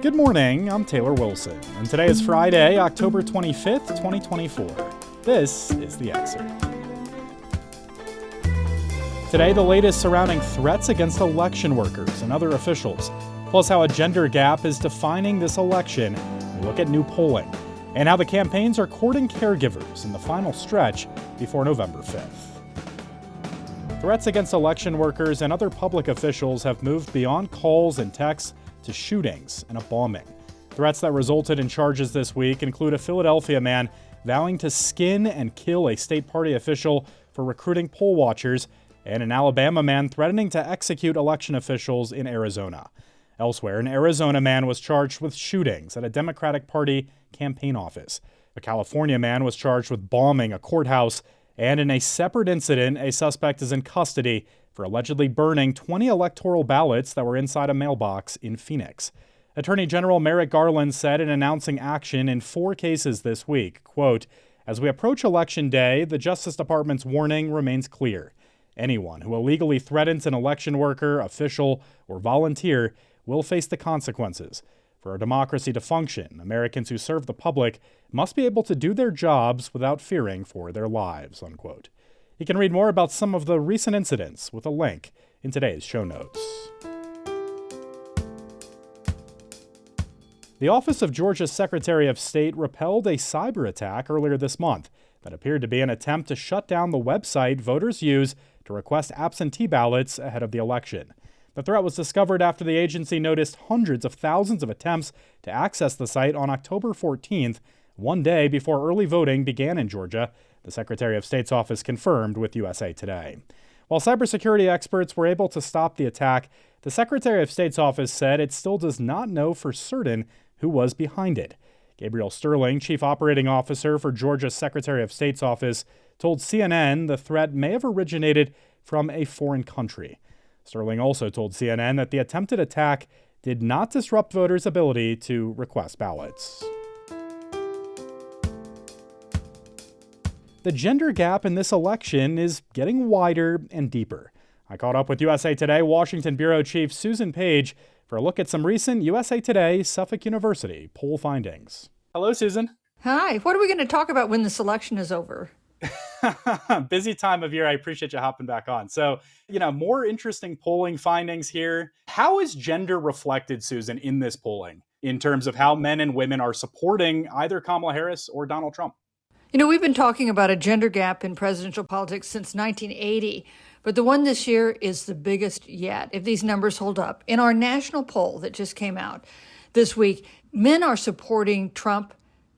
Good morning, I'm Taylor Wilson, and today is Friday, October 25th, 2024. This is The Excerpt. Today, the latest surrounding threats against election workers and other officials, plus how a gender gap is defining this election. We look at new polling, and how the campaigns are courting caregivers in the final stretch before November 5th. Threats against election workers and other public officials have moved beyond calls and texts to shootings and a bombing. Threats that resulted in charges this week include a Philadelphia man vowing to skin and kill a state party official for recruiting poll watchers, and an Alabama man threatening to execute election officials in Arizona. Elsewhere, an Arizona man was charged with shootings at a Democratic Party campaign office. A California man was charged with bombing a courthouse, and in a separate incident, a suspect is in custody for allegedly burning 20 electoral ballots that were inside a mailbox in Phoenix. Attorney General Merrick Garland said in announcing action in 4 cases this week, quote, "As we approach Election Day, the Justice Department's warning remains clear. Anyone who illegally threatens an election worker, official, or volunteer will face the consequences. For our democracy to function, Americans who serve the public must be able to do their jobs without fearing for their lives," unquote. You can read more about some of the recent incidents with a link in today's show notes. The Office of Georgia's Secretary of State repelled a cyber attack earlier this month that appeared to be an attempt to shut down the website voters use to request absentee ballots ahead of the election. The threat was discovered after the agency noticed hundreds of thousands of attempts to access the site on October 14th, one day before early voting began in Georgia, the Secretary of State's office confirmed with USA Today. While cybersecurity experts were able to stop the attack, the Secretary of State's office said it still does not know for certain who was behind it. Gabriel Sterling, Chief Operating Officer for Georgia's Secretary of State's office, told CNN the threat may have originated from a foreign country. Sterling also told CNN that the attempted attack did not disrupt voters' ability to request ballots. The gender gap in this election is getting wider and deeper. I caught up with USA Today Washington Bureau Chief Susan Page for a look at some recent USA Today Suffolk University poll findings. Hello, Susan. Hi. What are we going to talk about when this election is over? Busy time of year. I appreciate you hopping back on. So, more interesting polling findings here. How is gender reflected, Susan, in this polling in terms of how men and women are supporting either Kamala Harris or Donald Trump? We've been talking about a gender gap in presidential politics since 1980, but the one this year is the biggest yet, if these numbers hold up. In our national poll that just came out this week, men are supporting Trump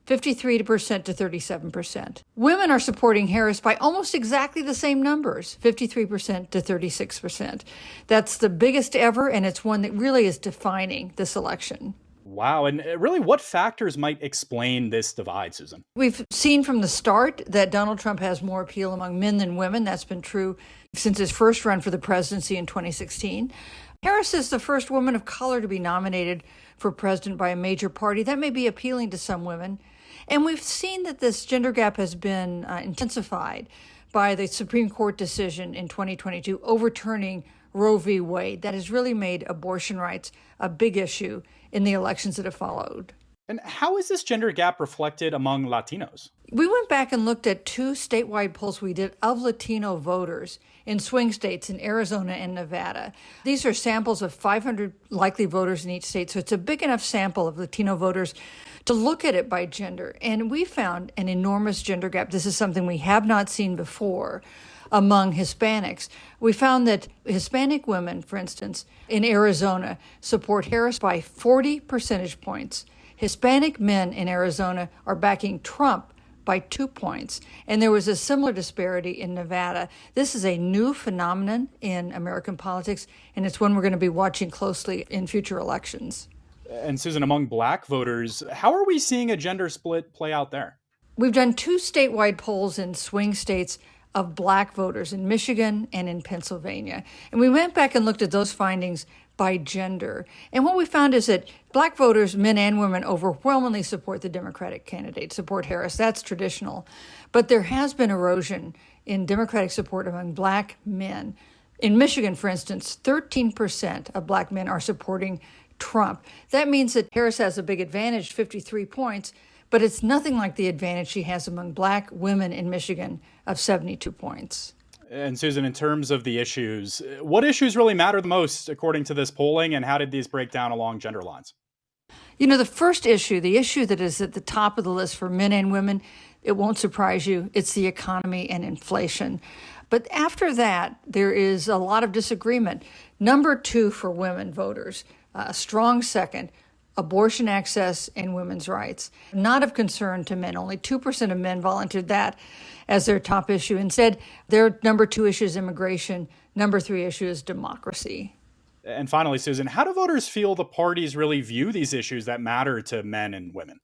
53% to 37%. Women are supporting Harris by almost exactly the same numbers, 53% to 36%. That's the biggest ever, and it's one that really is defining this election. Wow. And really, what factors might explain this divide, Susan? We've seen from the start that Donald Trump has more appeal among men than women. That's been true since his first run for the presidency in 2016. Harris is the first woman of color to be nominated for president by a major party. That may be appealing to some women. And we've seen that this gender gap has been intensified by the Supreme Court decision in 2022 overturning Roe v. Wade. That has really made abortion rights a big issue in the elections that have followed. And how is this gender gap reflected among Latinos? We went back and looked at 2 statewide polls we did of Latino voters in swing states in Arizona and Nevada. These are samples of 500 likely voters in each state, so it's a big enough sample of Latino voters to look at it by gender. And we found an enormous gender gap. This is something we have not seen before among Hispanics. We found that Hispanic women, for instance, in Arizona support Harris by 40 percentage points. Hispanic men in Arizona are backing Trump by 2 points. And there was a similar disparity in Nevada. This is a new phenomenon in American politics, and it's one we're going to be watching closely in future elections. And Susan, among Black voters, how are we seeing a gender split play out there? We've done 2 statewide polls in swing states of Black voters in Michigan and in Pennsylvania. And we went back and looked at those findings by gender. And what we found is that Black voters, men and women, overwhelmingly support the Democratic candidate, support Harris. That's traditional. But there has been erosion in Democratic support among Black men. In Michigan, for instance, 13% of Black men are supporting Trump. That means that Harris has a big advantage, 53 points, but it's nothing like the advantage she has among black women in Michigan of 72 points. And Susan, in terms of the issues, what issues really matter the most according to this polling, and how did these break down along gender lines? The first issue, the issue that is at the top of the list for men and women, it won't surprise you, it's the economy and inflation. But after that, there is a lot of disagreement. Number 2 for women voters, a strong second, abortion access and women's rights. Not of concern to men. Only 2% of men volunteered that as their top issue. Instead, their number 2 issue is immigration. Number 3 issue is democracy. And finally, Susan, how do voters feel the parties really view these issues that matter to men and women?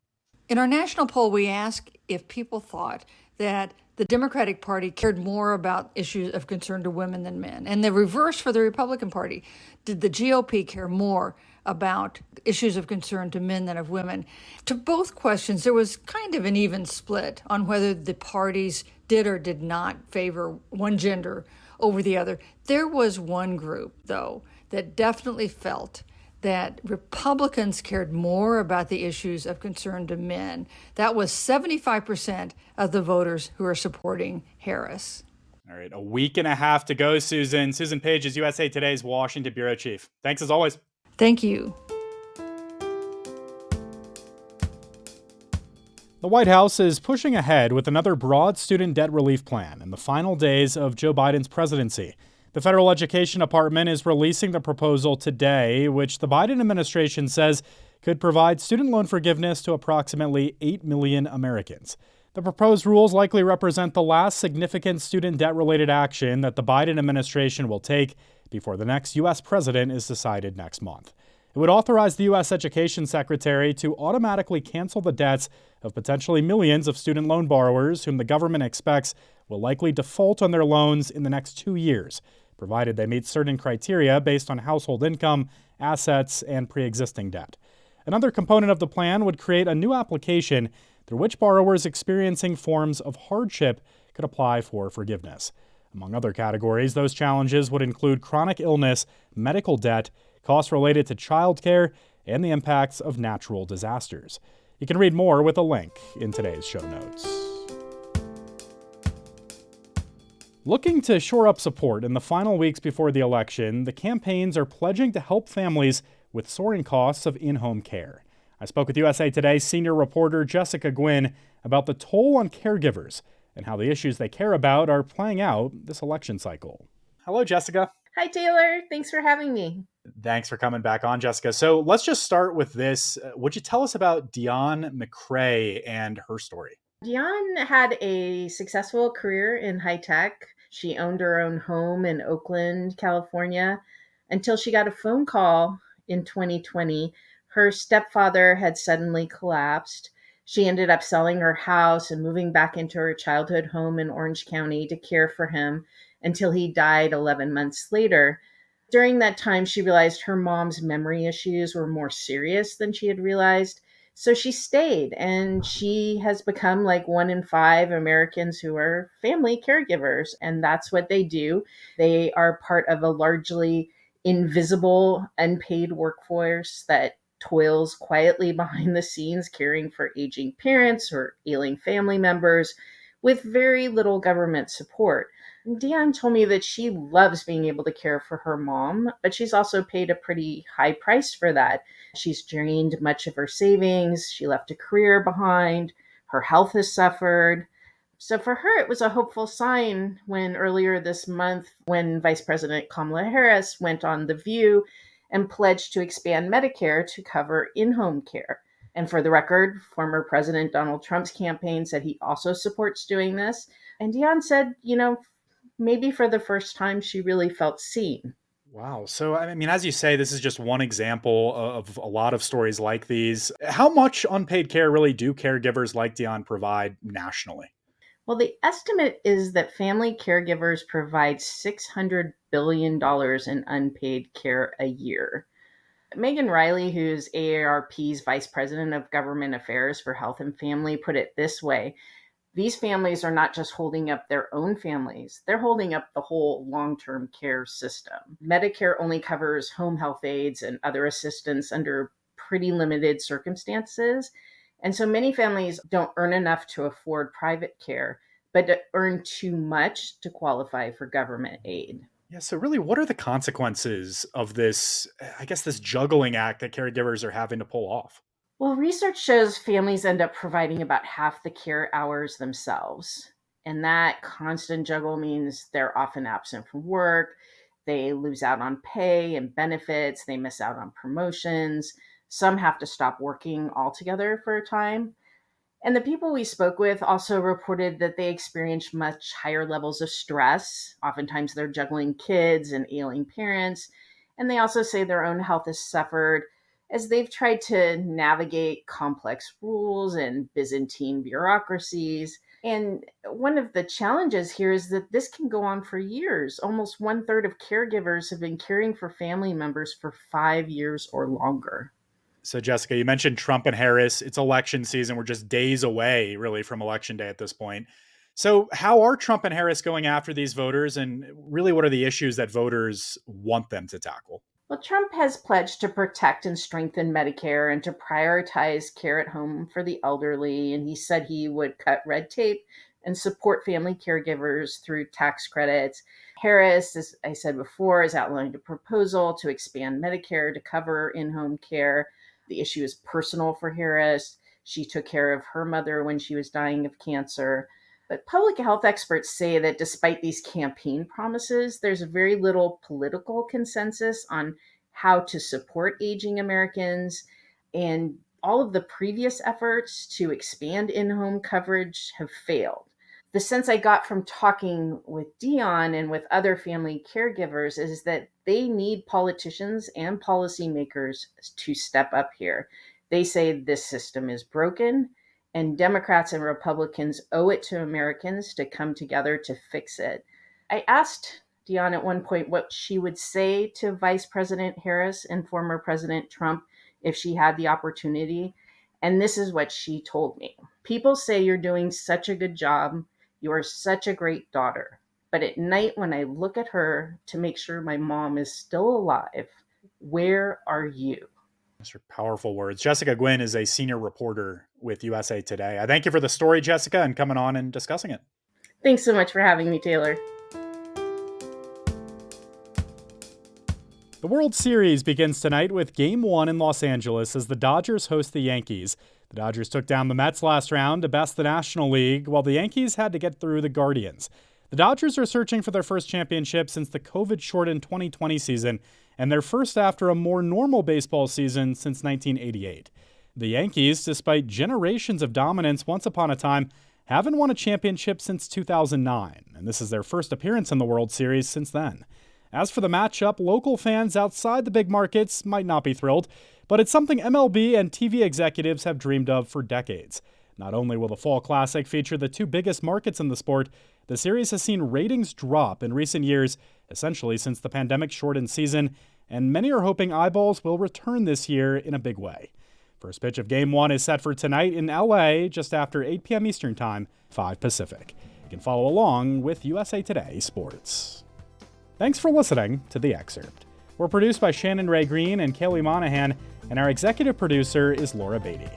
In our national poll, we asked if people thought that the Democratic Party cared more about issues of concern to women than men. And the reverse for the Republican Party. Did the GOP care more about issues of concern to men than of women? To both questions, there was kind of an even split on whether the parties did or did not favor one gender over the other. There was one group, though, that definitely felt that Republicans cared more about the issues of concern to men. That was 75% of the voters who are supporting Harris. All right, a week and a half to go, Susan. Susan Page is USA Today's Washington Bureau Chief. Thanks as always. Thank you. The White House is pushing ahead with another broad student debt relief plan in the final days of Joe Biden's presidency. The Federal Education Department is releasing the proposal today, which the Biden administration says could provide student loan forgiveness to approximately 8 million Americans. The proposed rules likely represent the last significant student debt-related action that the Biden administration will take before the next U.S. president is decided next month. It would authorize the U.S. Education Secretary to automatically cancel the debts of potentially millions of student loan borrowers whom the government expects will likely default on their loans in the next 2 years, provided they meet certain criteria based on household income, assets, and pre-existing debt. Another component of the plan would create a new application through which borrowers experiencing forms of hardship could apply for forgiveness. Among other categories, those challenges would include chronic illness, medical debt, costs related to childcare, and the impacts of natural disasters. You can read more with a link in today's show notes. Looking to shore up support in the final weeks before the election, the campaigns are pledging to help families with soaring costs of in-home care. I spoke with USA Today's senior reporter Jessica Gwynn about the toll on caregivers and how the issues they care about are playing out this election cycle. Hello, Jessica. Hi, Taylor. Thanks for having me. Thanks for coming back on, Jessica. So let's just start with this. Would you tell us about Dion McCrae and her story? Dion had a successful career in high tech. She owned her own home in Oakland, California, until she got a phone call in 2020. Her stepfather had suddenly collapsed. She ended up selling her house and moving back into her childhood home in Orange County to care for him until he died 11 months later. During that time, she realized her mom's memory issues were more serious than she had realized. So she stayed, and she has become like 1 in 5 Americans who are family caregivers. And that's what they do. They are part of a largely invisible, unpaid workforce that toils quietly behind the scenes, caring for aging parents or ailing family members with very little government support. Dion told me that she loves being able to care for her mom, but she's also paid a pretty high price for that. She's drained much of her savings. She left a career behind. Her health has suffered. So for her, it was a hopeful sign when earlier this month, when Vice President Kamala Harris went on The View and pledged to expand Medicare to cover in-home care. And for the record, former President Donald Trump's campaign said he also supports doing this. And Dion said, maybe for the first time, she really felt seen. Wow. So, I mean, as you say, this is just one example of a lot of stories like these. How much unpaid care really do caregivers like Dion provide nationally? Well, the estimate is that family caregivers provide $600 billion in unpaid care a year. Megan Riley, who's AARP's Vice President of Government Affairs for Health and Family, put it this way. These families are not just holding up their own families, they're holding up the whole long-term care system. Medicare only covers home health aides and other assistance under pretty limited circumstances. And so many families don't earn enough to afford private care, but earn too much to qualify for government aid. Yeah, so really, what are the consequences of this, this juggling act that caregivers are having to pull off? Well, research shows families end up providing about half the care hours themselves. And that constant juggle means they're often absent from work. They lose out on pay and benefits. They miss out on promotions. Some have to stop working altogether for a time. And the people we spoke with also reported that they experienced much higher levels of stress. Oftentimes, they're juggling kids and ailing parents. And they also say their own health has suffered as they've tried to navigate complex rules and Byzantine bureaucracies. And one of the challenges here is that this can go on for years. Almost 1/3 of caregivers have been caring for family members for 5 years or longer. So, Jessica, you mentioned Trump and Harris. It's election season. We're just days away, really, from election day at this point. So, how are Trump and Harris going after these voters? And really, what are the issues that voters want them to tackle? Well, Trump has pledged to protect and strengthen Medicare and to prioritize care at home for the elderly. And he said he would cut red tape and support family caregivers through tax credits. Harris, as I said before, has outlined a proposal to expand Medicare to cover in-home care. The issue is personal for Harris. She took care of her mother when she was dying of cancer. But public health experts say that despite these campaign promises, there's very little political consensus on how to support aging Americans. And all of the previous efforts to expand in-home coverage have failed. The sense I got from talking with Dion and with other family caregivers is that they need politicians and policymakers to step up here. They say this system is broken, and Democrats and Republicans owe it to Americans to come together to fix it. I asked Dion at one point what she would say to Vice President Harris and former President Trump if she had the opportunity. And this is what she told me. People say you're doing such a good job. You are such a great daughter. But at night, when I look at her to make sure my mom is still alive, where are you? Those are powerful words. Jessica Gwynn is a senior reporter with USA Today. I thank you for the story, Jessica, and coming on and discussing it. Thanks so much for having me, Taylor. The World Series begins tonight with Game 1 in Los Angeles as the Dodgers host the Yankees. The Dodgers took down the Mets last round to best the National League, while the Yankees had to get through the Guardians. The Dodgers are searching for their first championship since the COVID-shortened 2020 season, and their first after a more normal baseball season since 1988. The Yankees, despite generations of dominance once upon a time, haven't won a championship since 2009, and this is their first appearance in the World Series since then. As for the matchup, local fans outside the big markets might not be thrilled, but it's something MLB and TV executives have dreamed of for decades. Not only will the Fall Classic feature the two biggest markets in the sport, the series has seen ratings drop in recent years, essentially since the pandemic-shortened season, and many are hoping eyeballs will return this year in a big way. First pitch of Game 1 is set for tonight in LA, just after 8 p.m. Eastern Time, 5 Pacific. You can follow along with USA Today Sports. Thanks for listening to The Excerpt. We're produced by Shannon Ray Green and Kaylee Monahan, and our executive producer is Laura Beatty.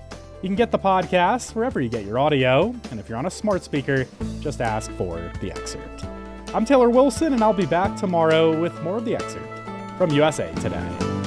You can get the podcast wherever you get your audio, and if you're on a smart speaker, just ask for The Excerpt. I'm Taylor Wilson, and I'll be back tomorrow with more of The Excerpt from USA Today.